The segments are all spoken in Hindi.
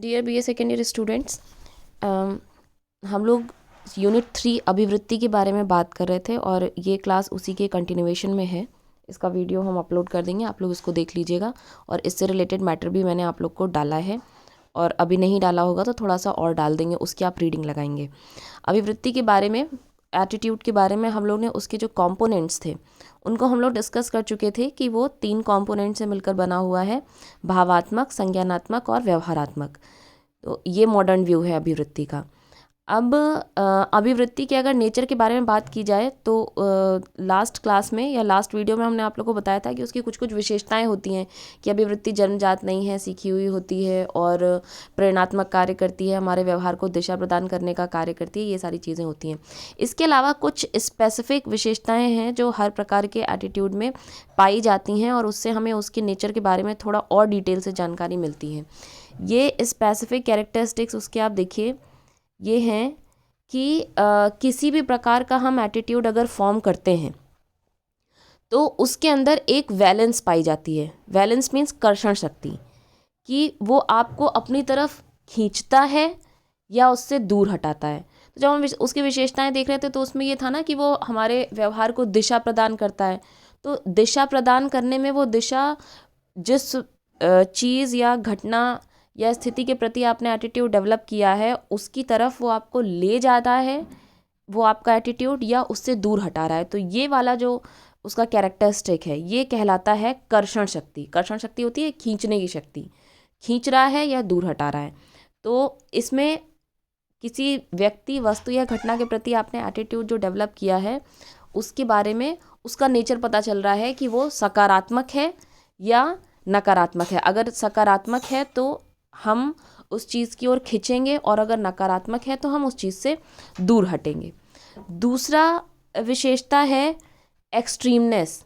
Dear BA second year students, हम लोग यूनिट 3 अभिवृत्ति के बारे में बात कर रहे थे और ये क्लास उसी के कंटिन्यूएशन में है। इसका वीडियो हम अपलोड कर देंगे, आप लोग इसको देख लीजिएगा। और इससे रिलेटेड मैटर भी मैंने आप लोग को डाला है, और अभी नहीं डाला होगा तो थोड़ा सा और डाल देंगे, उसकी आप रीडिंग लगाएंगे। अभिवृत्ति के बारे में, एटीट्यूड के बारे में हम लोग ने उसके जो कॉम्पोनेंट्स थे उनको हम लोग डिस्कस कर चुके थे कि वो 3 कॉम्पोनेंट से मिलकर बना हुआ है, भावात्मक, संज्ञानात्मक और व्यवहारात्मक। तो ये मॉडर्न व्यू है अभिवृत्ति का। अब अभिवृत्ति के अगर नेचर के बारे में बात की जाए तो लास्ट क्लास में या लास्ट वीडियो में हमने आप लोगों को बताया था कि उसकी कुछ कुछ विशेषताएं होती हैं कि अभिवृत्ति जन्मजात नहीं है, सीखी हुई होती है और प्रेरणात्मक कार्य करती है, हमारे व्यवहार को दिशा प्रदान करने का कार्य करती है, ये सारी चीज़ें होती हैं। इसके अलावा कुछ स्पेसिफिक विशेषताएँ हैं जो हर प्रकार के एटीट्यूड में पाई जाती हैं और उससे हमें उसके नेचर के बारे में थोड़ा और डिटेल से जानकारी मिलती है। ये स्पेसिफिक कैरेक्टरिस्टिक्स उसके आप देखिए, ये हैं कि किसी भी प्रकार का हम एटीट्यूड अगर फॉर्म करते हैं तो उसके अंदर एक वैलेंस पाई जाती है। वैलेंस मीन्स कर्षण शक्ति, कि वो आपको अपनी तरफ खींचता है या उससे दूर हटाता है। तो जब हम उसकी विशेषताएं देख रहे थे तो उसमें ये था ना कि वो हमारे व्यवहार को दिशा प्रदान करता है। तो दिशा प्रदान करने में वो दिशा जिस चीज़ या घटना या स्थिति के प्रति आपने एटीट्यूड डेवलप किया है उसकी तरफ वो आपको ले जाता है, वो आपका एटीट्यूड, या उससे दूर हटा रहा है। तो ये वाला जो उसका कैरेक्टरिस्टिक है ये कहलाता है कर्षण शक्ति। कर्षण शक्ति होती है खींचने की शक्ति, खींच रहा है या दूर हटा रहा है। तो इसमें किसी व्यक्ति, वस्तु या घटना के प्रति आपने एटीट्यूड जो डेवलप किया है उसके बारे में उसका नेचर पता चल रहा है कि वो सकारात्मक है या नकारात्मक है। अगर सकारात्मक है तो हम उस चीज़ की ओर खींचेंगे और अगर नकारात्मक है तो हम उस चीज़ से दूर हटेंगे। दूसरा विशेषता है एक्सट्रीमनेस,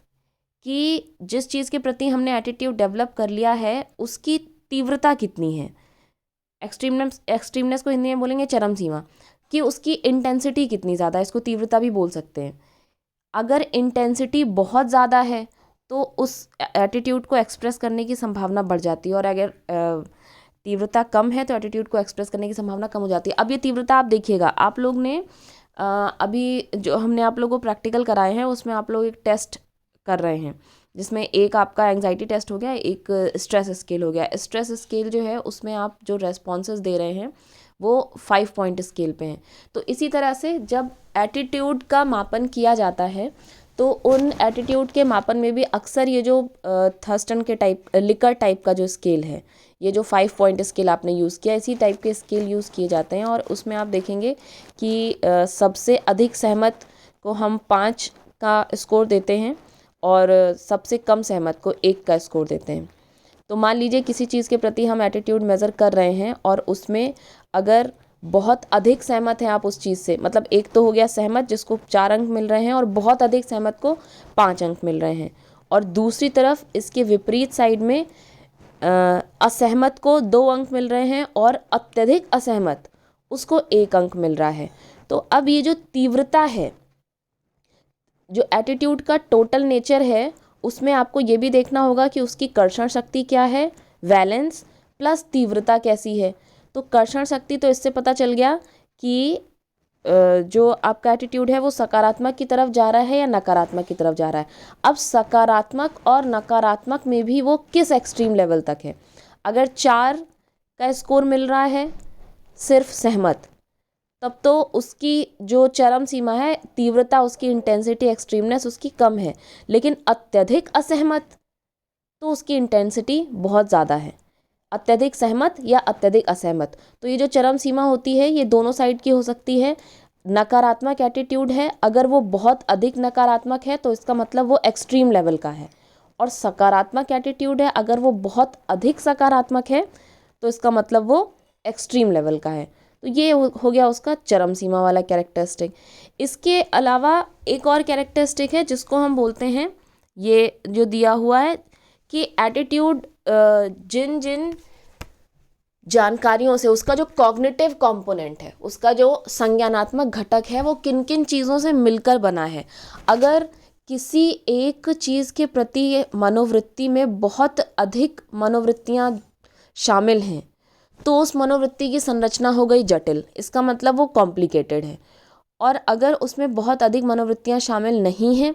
कि जिस चीज़ के प्रति हमने एटीट्यूड डेवलप कर लिया है उसकी तीव्रता कितनी है। एक्सट्रीमनेस को हिंदी में बोलेंगे चरम सीमा, कि उसकी इंटेंसिटी कितनी ज़्यादा है, इसको तीव्रता भी बोल सकते हैं। अगर इंटेंसिटी बहुत ज़्यादा है तो उस एटीट्यूड को एक्सप्रेस करने की संभावना बढ़ जाती है, और अगर तीव्रता कम है तो एटीट्यूड को एक्सप्रेस करने की संभावना कम हो जाती है। अब ये तीव्रता आप देखिएगा, आप लोग ने अभी जो हमने आप लोगों को प्रैक्टिकल कराए हैं उसमें आप लोग एक टेस्ट कर रहे हैं जिसमें एक आपका एंग्जाइटी टेस्ट हो गया, एक स्ट्रेस स्केल हो गया। स्ट्रेस स्केल जो है उसमें आप जो रेस्पॉन्सेज दे रहे हैं वो 5 पॉइंट स्केल पे हैं। तो इसी तरह से जब एटीट्यूड का मापन किया जाता है तो उन एटीट्यूड के मापन में भी अक्सर ये जो थर्स्टन के टाइप, लिकर टाइप का जो स्केल है, ये जो 5 पॉइंट स्केल आपने यूज़ किया, इसी टाइप के स्केल यूज़ किए जाते हैं। और उसमें आप देखेंगे कि सबसे अधिक सहमत को हम 5 का स्कोर देते हैं और सबसे कम सहमत को 1 का स्कोर देते हैं। तो मान लीजिए किसी चीज़ के प्रति हम एटीट्यूड मेज़र कर रहे हैं और उसमें अगर बहुत अधिक सहमत हैं आप उस चीज़ से, मतलब एक तो हो गया सहमत जिसको 4 अंक मिल रहे हैं और बहुत अधिक सहमत को 5 अंक मिल रहे हैं, और दूसरी तरफ इसके विपरीत साइड में असहमत को 2 अंक मिल रहे हैं और अत्यधिक असहमत उसको 1 अंक मिल रहा है। तो अब ये जो तीव्रता है, जो एटीट्यूड का टोटल नेचर है, उसमें आपको ये भी देखना होगा कि उसकी कर्षण शक्ति क्या है, वैलेंस प्लस तीव्रता कैसी है। तो कर्षण शक्ति तो इससे पता चल गया कि जो आपका एटीट्यूड है वो सकारात्मक की तरफ जा रहा है या नकारात्मक की तरफ जा रहा है। अब सकारात्मक और नकारात्मक में भी वो किस एक्सट्रीम लेवल तक है। अगर 4 का स्कोर मिल रहा है सिर्फ सहमत, तब तो उसकी जो चरम सीमा है, तीव्रता, उसकी इंटेंसिटी, एक्सट्रीमनेस उसकी कम है। लेकिन अत्यधिक असहमत तो उसकी इंटेंसिटी बहुत ज़्यादा है। अत्यधिक सहमत या अत्यधिक असहमत, तो ये जो चरम सीमा होती है ये दोनों साइड की हो सकती है। नकारात्मक एटीट्यूड है, अगर वो बहुत अधिक नकारात्मक है तो इसका मतलब वो एक्सट्रीम लेवल का है, और सकारात्मक एटीट्यूड है, अगर वो बहुत अधिक सकारात्मक है तो इसका मतलब वो एक्सट्रीम लेवल का है। तो ये हो गया उसका चरम सीमा वाला कैरेक्टरिस्टिक। इसके अलावा एक और कैरेक्टरिस्टिक है जिसको हम बोलते हैं, ये जो दिया हुआ है कि एटीट्यूड जिन जिन जानकारियों से, उसका जो कॉग्निटिव कंपोनेंट है, उसका जो संज्ञानात्मक घटक है, वो किन किन चीज़ों से मिलकर बना है। अगर किसी एक चीज़ के प्रति मनोवृत्ति में बहुत अधिक मनोवृत्तियाँ शामिल हैं तो उस मनोवृत्ति की संरचना हो गई जटिल, इसका मतलब वो कॉम्प्लिकेटेड है। और अगर उसमें बहुत अधिक मनोवृत्तियाँ शामिल नहीं हैं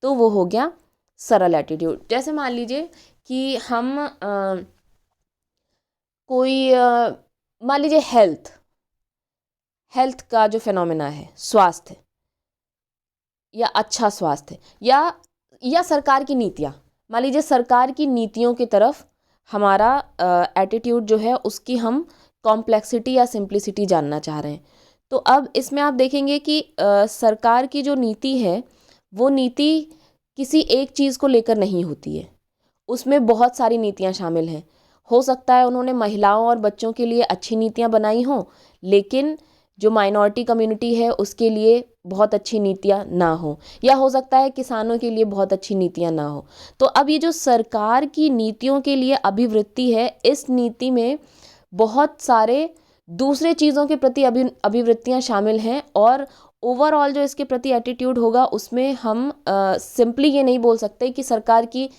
तो वो हो गया सरल एटीट्यूड। जैसे मान लीजिए कि हम मान लीजिए हेल्थ का जो फिनोमेना है, स्वास्थ्य या अच्छा स्वास्थ्य या सरकार की नीतियाँ, मान लीजिए सरकार की नीतियों की तरफ हमारा एटीट्यूड जो है उसकी हम कॉम्प्लेक्सिटी या सिंप्लिसिटी जानना चाह रहे हैं। तो अब इसमें आप देखेंगे कि सरकार की जो नीति है वो नीति किसी एक चीज़ को लेकर नहीं होती है, उसमें बहुत सारी नीतियाँ शामिल हैं। हो सकता है उन्होंने महिलाओं और बच्चों के लिए अच्छी नीतियाँ बनाई हों, लेकिन जो माइनॉरिटी कम्युनिटी है उसके लिए बहुत अच्छी नीतियाँ ना हो, या हो सकता है किसानों के लिए बहुत अच्छी नीतियाँ ना हो। तो अब ये जो सरकार की नीतियों के लिए अभिवृत्ति है, इस नीति में बहुत सारे दूसरे चीज़ों के प्रति अभिवृत्तियाँ शामिल हैं, और ओवरऑल जो इसके प्रति एटीट्यूड होगा उसमें हम सिंपली ये नहीं बोल सकते कि सरकार की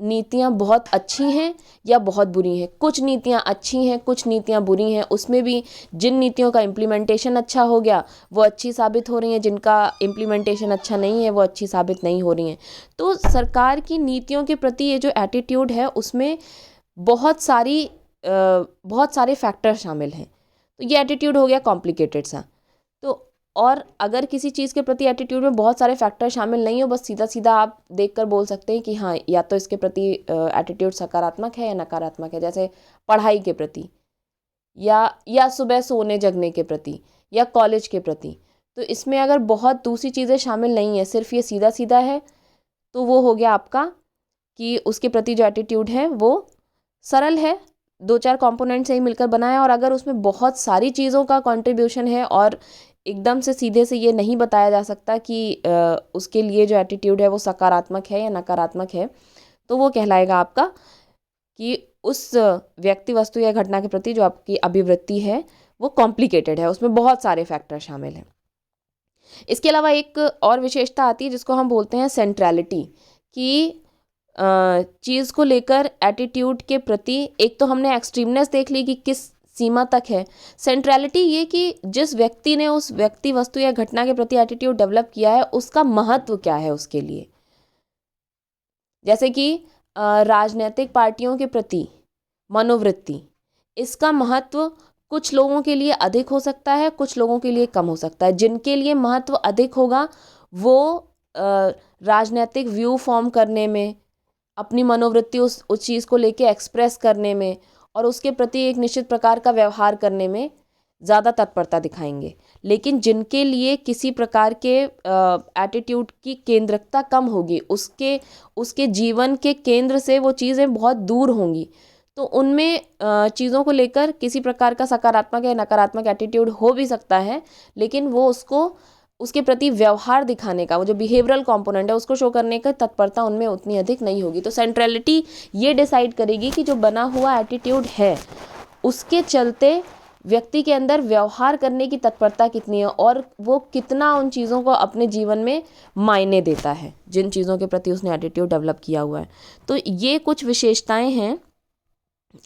नीतियाँ बहुत अच्छी हैं या बहुत बुरी हैं। कुछ नीतियाँ अच्छी हैं, कुछ नीतियाँ बुरी हैं। उसमें भी जिन नीतियों का इम्प्लीमेंटेशन अच्छा हो गया वो अच्छी साबित हो रही हैं, जिनका इम्प्लीमेंटेशन अच्छा नहीं है वो अच्छी साबित नहीं हो रही हैं। तो सरकार की नीतियों के प्रति ये जो एटीट्यूड है उसमें बहुत सारे फैक्टर शामिल हैं। तो ये एटीट्यूड हो गया कॉम्प्लिकेटेड सा। तो और अगर किसी चीज़ के प्रति एटीट्यूड में बहुत सारे फैक्टर शामिल नहीं हो, बस सीधा सीधा आप देखकर बोल सकते हैं कि हाँ, या तो इसके प्रति एटीट्यूड सकारात्मक है या नकारात्मक है। जैसे पढ़ाई के प्रति या सुबह सोने जगने के प्रति या कॉलेज के प्रति। तो इसमें अगर बहुत दूसरी चीज़ें शामिल नहीं है, सिर्फ ये सीधा सीधा है, तो वो हो गया आपका कि उसके प्रति जो एटीट्यूड है वो सरल है, दो चार कंपोनेंट से ही मिलकर बना है। और अगर उसमें बहुत सारी चीज़ों का कंट्रीब्यूशन है और एकदम से सीधे से ये नहीं बताया जा सकता कि उसके लिए जो एटीट्यूड है वो सकारात्मक है या नकारात्मक है, तो वो कहलाएगा आपका कि उस व्यक्ति, वस्तु या घटना के प्रति जो आपकी अभिवृत्ति है वो कॉम्प्लिकेटेड है, उसमें बहुत सारे फैक्टर शामिल हैं। इसके अलावा एक और विशेषता आती है जिसको हम बोलते हैं सेंट्रलिटी, कि चीज़ को लेकर एटीट्यूड के प्रति एक तो हमने एक्सट्रीमनेस देख ली कि किस सीमा तक है। सेंट्रलिटी ये कि जिस व्यक्ति ने उस व्यक्ति, वस्तु या घटना के प्रति एटीट्यूड डेवलप किया है उसका महत्व क्या है उसके लिए। जैसे कि राजनीतिक पार्टियों के प्रति मनोवृत्ति, इसका महत्व कुछ लोगों के लिए अधिक हो सकता है, कुछ लोगों के लिए कम हो सकता है। जिनके लिए महत्व अधिक होगा वो राजनीतिक व्यू फॉर्म करने में, अपनी मनोवृत्ति उस चीज़ को लेके एक्सप्रेस करने में और उसके प्रति एक निश्चित प्रकार का व्यवहार करने में ज़्यादा तत्परता दिखाएंगे। लेकिन जिनके लिए किसी प्रकार के एटीट्यूड की केंद्रकता कम होगी, उसके जीवन के केंद्र से वो चीज़ें बहुत दूर होंगी, तो उनमें चीज़ों को लेकर किसी प्रकार का सकारात्मक या नकारात्मक एटीट्यूड हो भी सकता है, लेकिन वो उसके प्रति व्यवहार दिखाने का, वो जो बिहेवियरल कंपोनेंट है उसको शो करने का तत्परता उनमें उतनी अधिक नहीं होगी। तो सेंट्रलिटी ये डिसाइड करेगी कि जो बना हुआ एटीट्यूड है उसके चलते व्यक्ति के अंदर व्यवहार करने की तत्परता कितनी है और वो कितना उन चीज़ों को अपने जीवन में मायने देता है, जिन चीज़ों के प्रति उसने एटीट्यूड डेवलप किया हुआ है। तो ये कुछ विशेषताएं हैं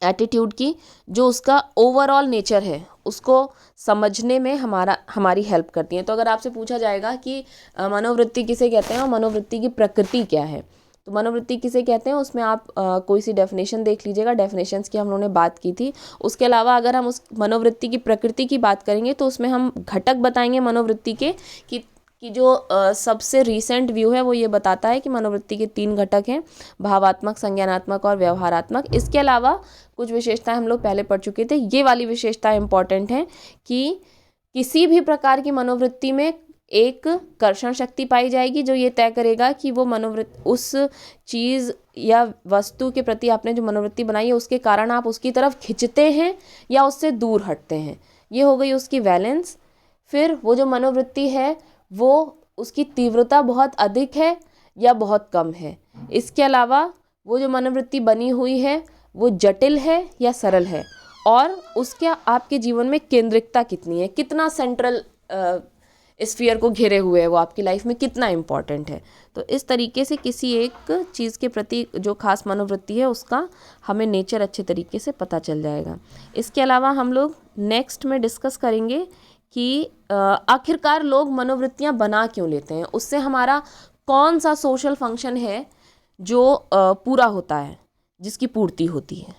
एटीट्यूड की जो उसका ओवरऑल नेचर है उसको समझने में हमारी हेल्प करती हैं। तो अगर आपसे पूछा जाएगा कि मनोवृत्ति किसे कहते हैं और मनोवृत्ति की प्रकृति क्या है, तो मनोवृत्ति किसे कहते हैं उसमें आप कोई सी डेफिनेशन देख लीजिएगा। डेफिनेशंस की हम लोगों ने बात की थी। उसके अलावा अगर हम उस मनोवृत्ति की प्रकृति की बात करेंगे तो उसमें हम घटक बताएंगे मनोवृत्ति के कि जो सबसे रीसेंट व्यू है वो ये बताता है कि मनोवृत्ति के 3 घटक हैं, भावात्मक, संज्ञानात्मक और व्यवहारात्मक। इसके अलावा कुछ विशेषताएं हम लोग पहले पढ़ चुके थे। ये वाली विशेषताएं इंपॉर्टेंट हैं कि किसी भी प्रकार की मनोवृत्ति में एक कर्षण शक्ति पाई जाएगी जो ये तय करेगा कि वो मनोवृत्ति, उस चीज़ या वस्तु के प्रति आपने जो मनोवृत्ति बनाई है उसके कारण आप उसकी तरफ खिंचते हैं या उससे दूर हटते हैं। ये हो गई उसकी वैलेंस। फिर वो जो मनोवृत्ति है वो उसकी तीव्रता बहुत अधिक है या बहुत कम है। इसके अलावा वो जो मनोवृत्ति बनी हुई है वो जटिल है या सरल है, और उसके आपके जीवन में केंद्रिकता कितनी है, कितना सेंट्रल इस स्फीयर को घेरे हुए है, वो आपकी लाइफ में कितना इम्पॉर्टेंट है। तो इस तरीके से किसी एक चीज़ के प्रति जो खास मनोवृत्ति है उसका हमें नेचर अच्छे तरीके से पता चल जाएगा। इसके अलावा हम लोग नेक्स्ट में डिस्कस करेंगे कि आखिरकार लोग मनोवृत्तियाँ बना क्यों लेते हैं, उससे हमारा कौन सा सोशल फंक्शन है जो पूरा होता है, जिसकी पूर्ति होती है।